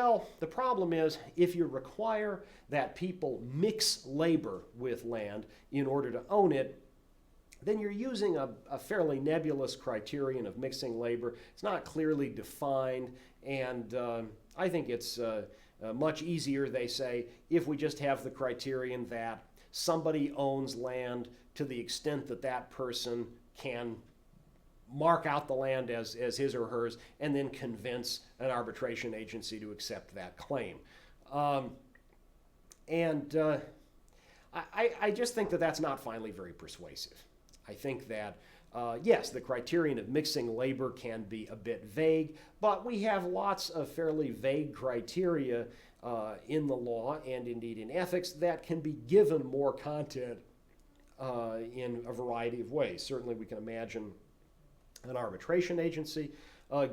well, the problem is if you require that people mix labor with land in order to own it, then you're using a fairly nebulous criterion of mixing labor. It's not clearly defined, and I think it's much easier, they say, if we just have the criterion that somebody owns land to the extent that that person can mark out the land as his or hers and then convince an arbitration agency to accept that claim. I just think that that's not finally very persuasive. I think that, yes, the criterion of mixing labor can be a bit vague, but we have lots of fairly vague criteria in the law and indeed in ethics that can be given more content in a variety of ways. Certainly we can imagine an arbitration agency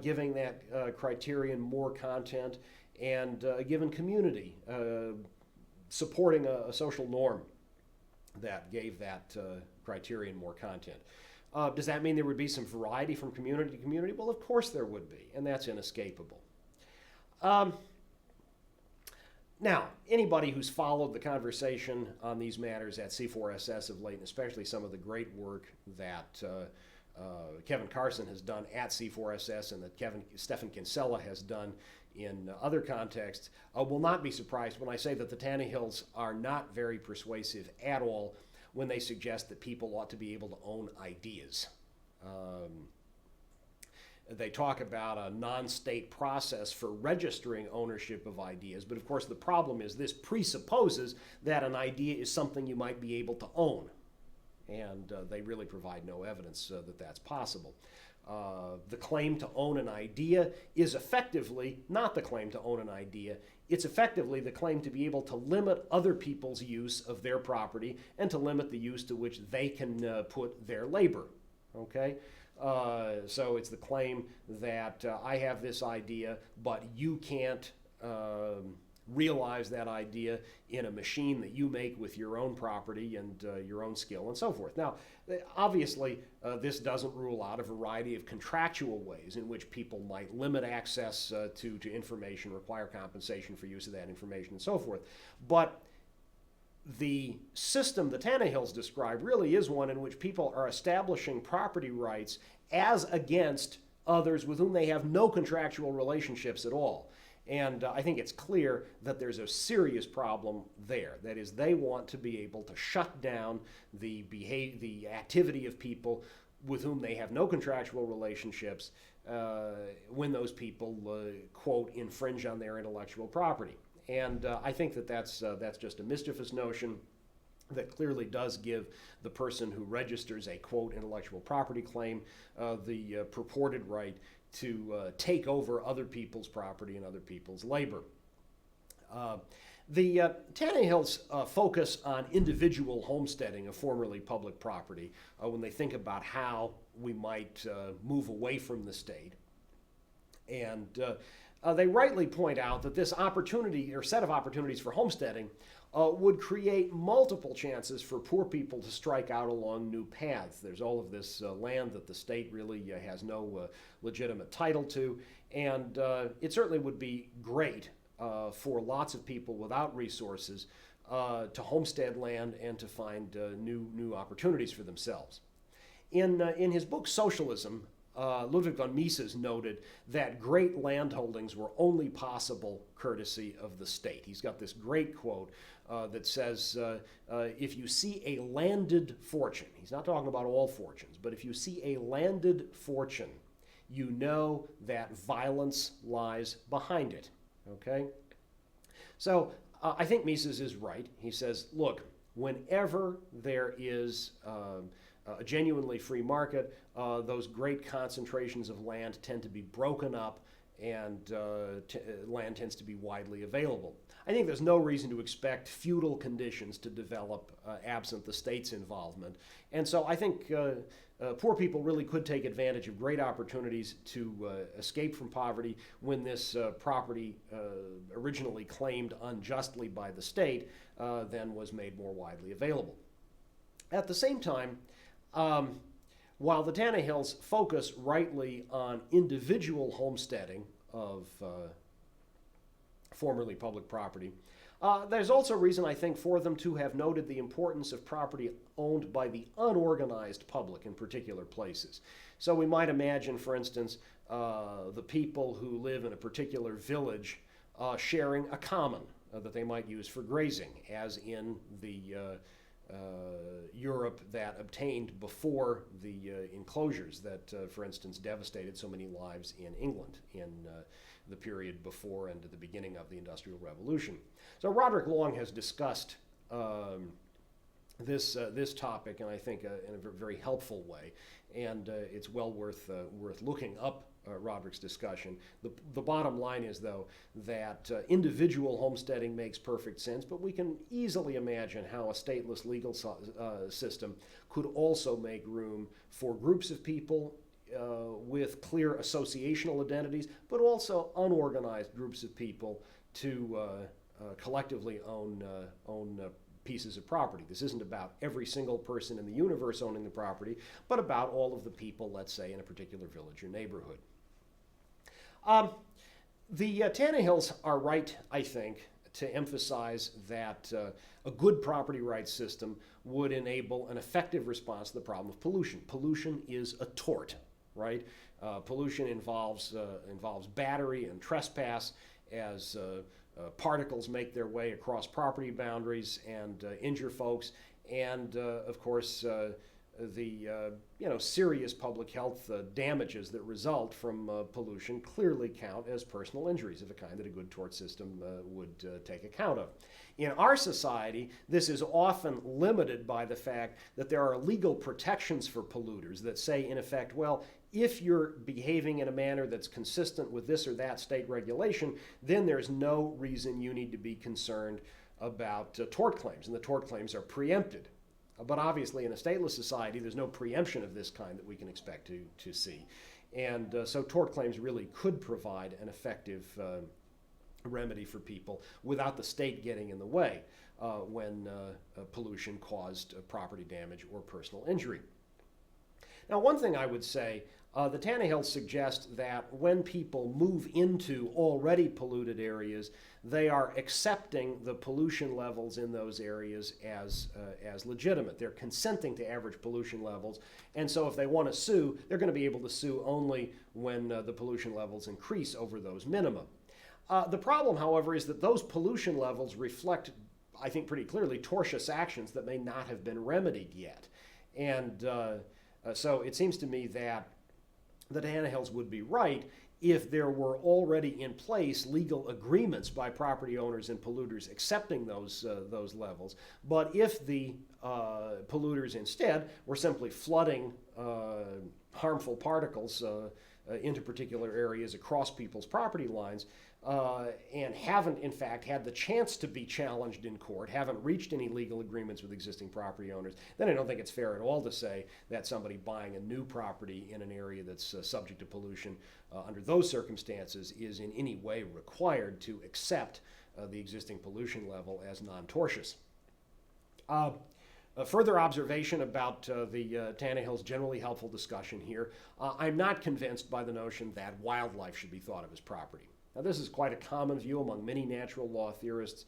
giving that criterion more content, and a given community supporting a social norm that gave that criterion more content. Does that mean there would be some variety from community to community? Well, of course there would be, and that's inescapable. Now, anybody who's followed the conversation on these matters at C4SS of late, and especially some of the great work that Kevin Carson has done at C4SS and that Stephan Kinsella has done in other contexts, will not be surprised when I say that the Tannehills are not very persuasive at all when they suggest that people ought to be able to own ideas. They talk about a non-state process for registering ownership of ideas, but of course the problem is this presupposes that an idea is something you might be able to own, and they really provide no evidence that that's possible. The claim to own an idea is effectively not the claim to own an idea. It's effectively the claim to be able to limit other people's use of their property and to limit the use to which they can put their labor. Okay? So it's the claim that I have this idea, but you can't realize that idea in a machine that you make with your own property and your own skill and so forth. Now, obviously, this doesn't rule out a variety of contractual ways in which people might limit access to information, require compensation for use of that information, and so forth. But the system the Tannehills describe really is one in which people are establishing property rights as against others with whom they have no contractual relationships at all. And I think it's clear that there's a serious problem there. That is, they want to be able to shut down the activity of people with whom they have no contractual relationships when those people, quote, infringe on their intellectual property. And I think that that's just a mischievous notion that clearly does give the person who registers a, quote, intellectual property claim the purported right to take over other people's property and other people's labor. The Tannehills focus on individual homesteading of formerly public property when they think about how we might move away from the state. And they rightly point out that this opportunity or set of opportunities for homesteading would create multiple chances for poor people to strike out along new paths. There's all of this land that the state really has no legitimate title to, and it certainly would be great for lots of people without resources to homestead land and to find new opportunities for themselves. In his book Socialism, Ludwig von Mises noted that great landholdings were only possible courtesy of the state. He's got this great quote that says, if you see a landed fortune, he's not talking about all fortunes, but if you see a landed fortune, you know that violence lies behind it. Okay? So I think Mises is right. He says, look, whenever there is a genuinely free market, those great concentrations of land tend to be broken up and land tends to be widely available. I think there's no reason to expect feudal conditions to develop absent the state's involvement. And so I think poor people really could take advantage of great opportunities to escape from poverty when this property originally claimed unjustly by the state then was made more widely available. At the same time, while the Tannehills focus rightly on individual homesteading of formerly public property. There's also reason, I think, for them to have noted the importance of property owned by the unorganized public in particular places. So we might imagine, for instance, the people who live in a particular village sharing a common that they might use for grazing, as in the Europe that obtained before the enclosures that, for instance, devastated so many lives in England in the period before and at the beginning of the Industrial Revolution. So Roderick Long has discussed this topic, and I think in a very helpful way, and it's well worth looking up Roderick's discussion. The bottom line is, though, that individual homesteading makes perfect sense, but we can easily imagine how a stateless legal system could also make room for groups of people with clear associational identities, but also unorganized groups of people to collectively own pieces of property. This isn't about every single person in the universe owning the property, but about all of the people, let's say, in a particular village or neighborhood. The Tannehills are right, I think, to emphasize that a good property rights system would enable an effective response to the problem of pollution. Pollution is a tort, right? Pollution involves battery and trespass as particles make their way across property boundaries and injure folks, and of course the serious public health damages that result from pollution clearly count as personal injuries of a kind that a good tort system would take account of. In our society, this is often limited by the fact that there are legal protections for polluters that say, in effect, well, if you're behaving in a manner that's consistent with this or that state regulation, then there's no reason you need to be concerned about tort claims, and the tort claims are preempted. But obviously, in a stateless society, there's no preemption of this kind that we can expect to see. And so tort claims really could provide an effective remedy for people without the state getting in the way when pollution caused property damage or personal injury. Now, one thing I would say, the Tannehills suggest that when people move into already polluted areas, they are accepting the pollution levels in those areas as legitimate. They're consenting to average pollution levels, and so if they want to sue, they're going to be able to sue only when the pollution levels increase over those minimum. The problem, however, is that those pollution levels reflect, I think pretty clearly, tortious actions that may not have been remedied yet. And so it seems to me that the Tannehills would be right if there were already in place legal agreements by property owners and polluters accepting those levels. But if the polluters instead were simply flooding harmful particles into particular areas across people's property lines, and haven't, in fact, had the chance to be challenged in court, haven't reached any legal agreements with existing property owners, then I don't think it's fair at all to say that somebody buying a new property in an area that's subject to pollution under those circumstances is in any way required to accept the existing pollution level as non-tortious. A further observation about the Tannehills' generally helpful discussion here, I'm not convinced by the notion that wildlife should be thought of as property. Now, this is quite a common view among many natural law theorists,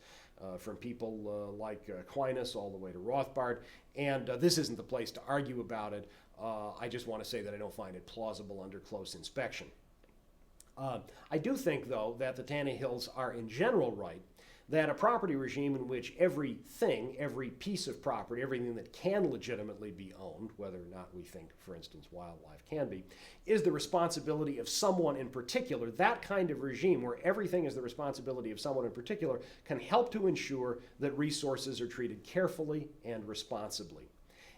from people like Aquinas all the way to Rothbard, and this isn't the place to argue about it. I just want to say that I don't find it plausible under close inspection. I do think, though, that the Tannehills are in general right, that a property regime in which everything, every piece of property, everything that can legitimately be owned, whether or not we think, for instance, wildlife can be, is the responsibility of someone in particular. That kind of regime where everything is the responsibility of someone in particular can help to ensure that resources are treated carefully and responsibly.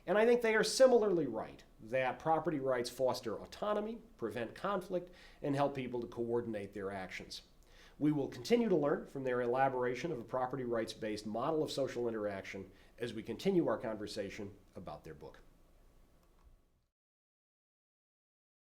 And I think they are similarly right that property rights foster autonomy, prevent conflict, and help people to coordinate their actions. We will continue to learn from their elaboration of a property rights-based model of social interaction as we continue our conversation about their book.